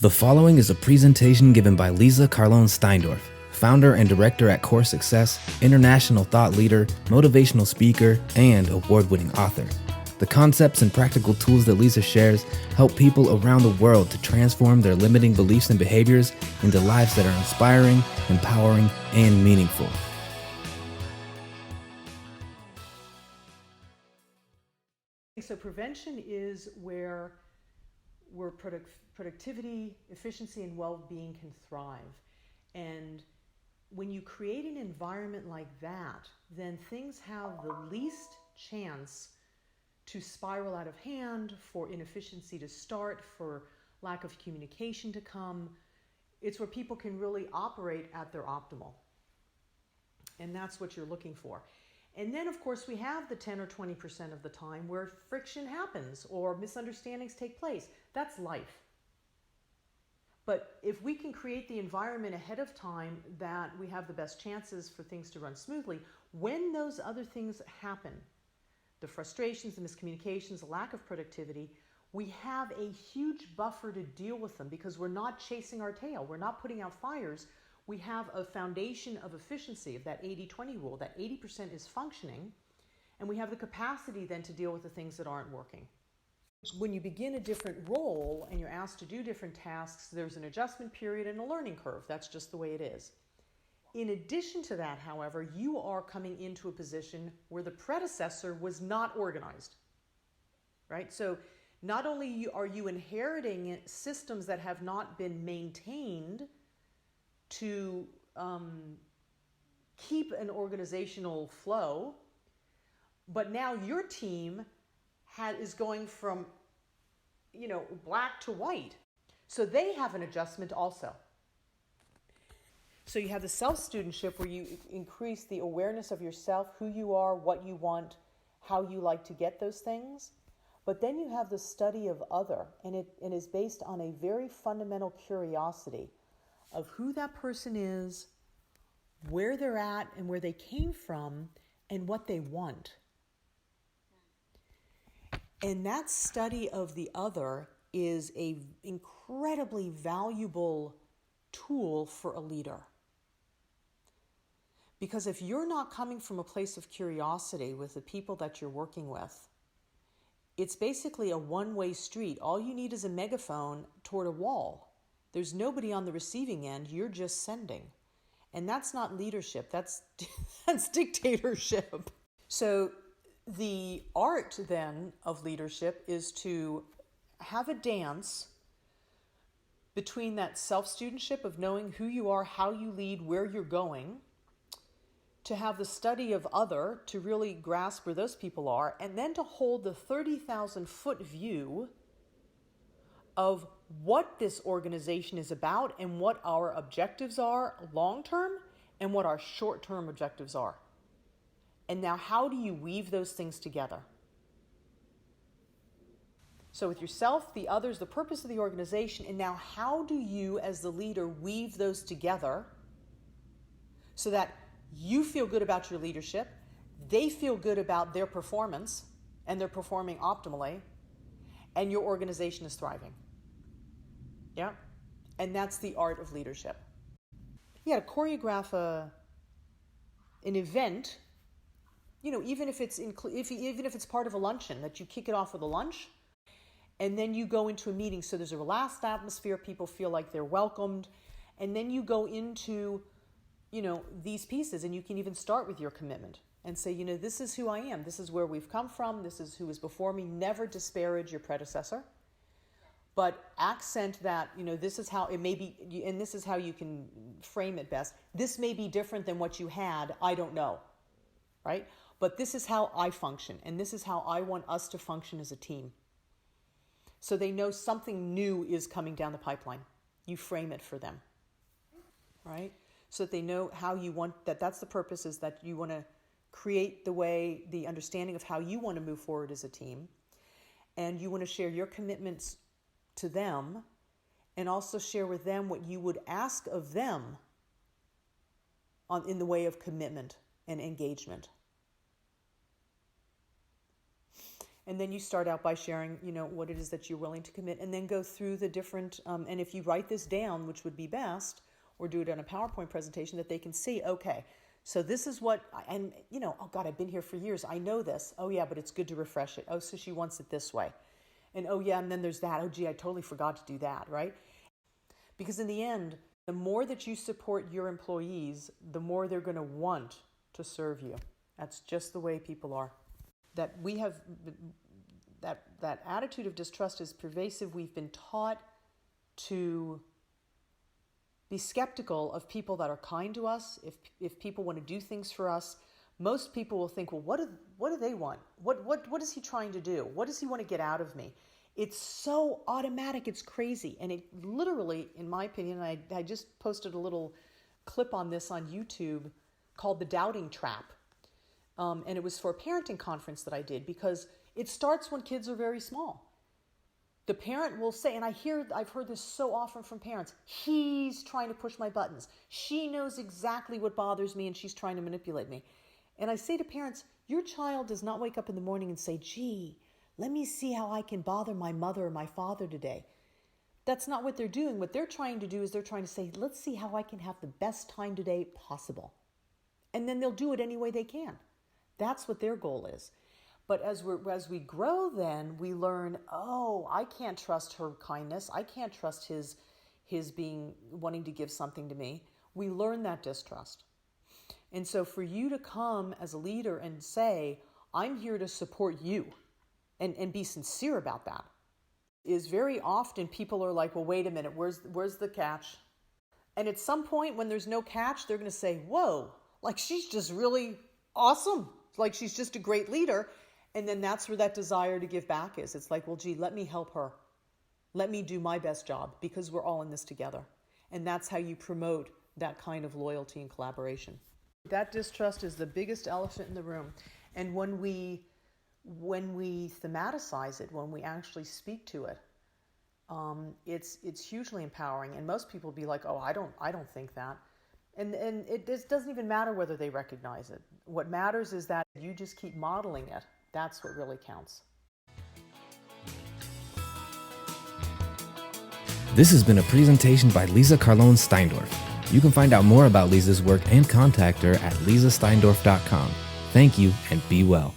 The following is a presentation given by Leeza Steindorf, founder and director at Core Success, international thought leader, motivational speaker, and award-winning author. The concepts and practical tools that Leeza shares help people around the world to transform their limiting beliefs and behaviors into lives that are inspiring, empowering, and meaningful. So prevention is where productivity, efficiency, and well-being can thrive. And when you create an environment like that, then things have the least chance to spiral out of hand, for inefficiency to start, for lack of communication to come. It's where people can really operate at their optimal. And that's what you're looking for. And then, of course, we have the 10 or 20% of the time where friction happens or misunderstandings take place. That's life. But if we can create the environment ahead of time that we have the best chances for things to run smoothly, when those other things happen, the frustrations, the miscommunications, the lack of productivity, we have a huge buffer to deal with them because we're not chasing our tail. We're not putting out fires. We have a foundation of efficiency, of that 80-20 rule, that 80% is functioning, and we have the capacity then to deal with the things that aren't working. When you begin a different role and you're asked to do different tasks, there's an adjustment period and a learning curve. That's just the way it is. In addition to that, however, you are coming into a position where the predecessor was not organized, right? So not only are you inheriting systems that have not been maintained to keep an organizational flow, but now your team is going from, black to white. So they have an adjustment also. So you have the self-studentship where you increase the awareness of yourself, who you are, what you want, how you like to get those things. But then you have the study of other, and it is based on a very fundamental curiosity of who that person is, where they're at and where they came from, and what they want. And that study of the other is an incredibly valuable tool for a leader. Because if you're not coming from a place of curiosity with the people that you're working with, it's basically a one-way street. All you need is a megaphone toward a wall. There's nobody on the receiving end. You're just sending. And that's not leadership. That's dictatorship. So the art then of leadership is to have a dance between that self-studentship of knowing who you are, how you lead, where you're going, to have the study of other, to really grasp where those people are, and then to hold the 30,000-foot view of what this organization is about and what our objectives are long-term and what our short-term objectives are. And now how do you weave those things together? So with yourself, the others, the purpose of the organization, and now how do you as the leader weave those together so that you feel good about your leadership, they feel good about their performance, and they're performing optimally, and your organization is thriving. Yeah, and that's the art of leadership. You got to choreograph an event, even if it's part of a luncheon, that you kick it off with a lunch, and then you go into a meeting so there's a relaxed atmosphere, people feel like they're welcomed, and then you go into, these pieces, and you can even start with your commitment and say, this is who I am, this is where we've come from, this is who was before me. Never disparage your predecessor. But accent that, this is how it may be, and this is how you can frame it best. This may be different than what you had, I don't know, right? But this is how I function, and this is how I want us to function as a team. So they know something new is coming down the pipeline. You frame it for them, right? So that they know how you want, that's the purpose, is that you want to create the understanding of how you want to move forward as a team. And you want to share your commitments to them, and also share with them what you would ask of them in the way of commitment and engagement. And then you start out by sharing, what it is that you're willing to commit, and then go through the different, and if you write this down, which would be best, or do it on a PowerPoint presentation that they can see, okay, so this is what, and oh God, I've been here for years. I know this. Oh yeah, but it's good to refresh it. Oh, so she wants it this way. And oh yeah, and then there's that. Oh gee, I totally forgot to do that, right? Because in the end, the more that you support your employees, the more they're going to want to serve you. That's just the way people are. That we have, that attitude of distrust is pervasive. We've been taught to be skeptical of people that are kind to us. If people want to do things for us, most people will think, well, what do they want? What is he trying to do? What does he want to get out of me? It's so automatic, it's crazy. And it literally, in my opinion, I just posted a little clip on this on YouTube called The Doubting Trap. And it was for a parenting conference that I did, because it starts when kids are very small. The parent will say, and I've heard this so often from parents, he's trying to push my buttons. She knows exactly what bothers me and she's trying to manipulate me. And I say to parents, your child does not wake up in the morning and say, gee, let me see how I can bother my mother or my father today. That's not what they're doing. What they're trying to do is they're trying to say, let's see how I can have the best time today possible. And then they'll do it any way they can. That's what their goal is. But as we grow, then we learn, oh, I can't trust her kindness. I can't trust his wanting to give something to me. We learn that distrust. And so for you to come as a leader and say, I'm here to support you, and be sincere about that, is very often people are like, well, wait a minute, where's the catch? And at some point when there's no catch, they're going to say, whoa, like she's just really awesome. Like she's just a great leader. And then that's where that desire to give back is. It's like, well, gee, let me help her. Let me do my best job, because we're all in this together. And that's how you promote that kind of loyalty and collaboration. That distrust is the biggest elephant in the room. And when we thematicize it, when we actually speak to it, it's hugely empowering. And most people be like, oh, I don't think that. And it doesn't even matter whether they recognize it. What matters is that you just keep modeling it. That's what really counts. This has been a presentation by Leeza Carlone Steindorf. You can find out more about Leeza's work and contact her at leezasteinDorf.com. Thank you, and be well.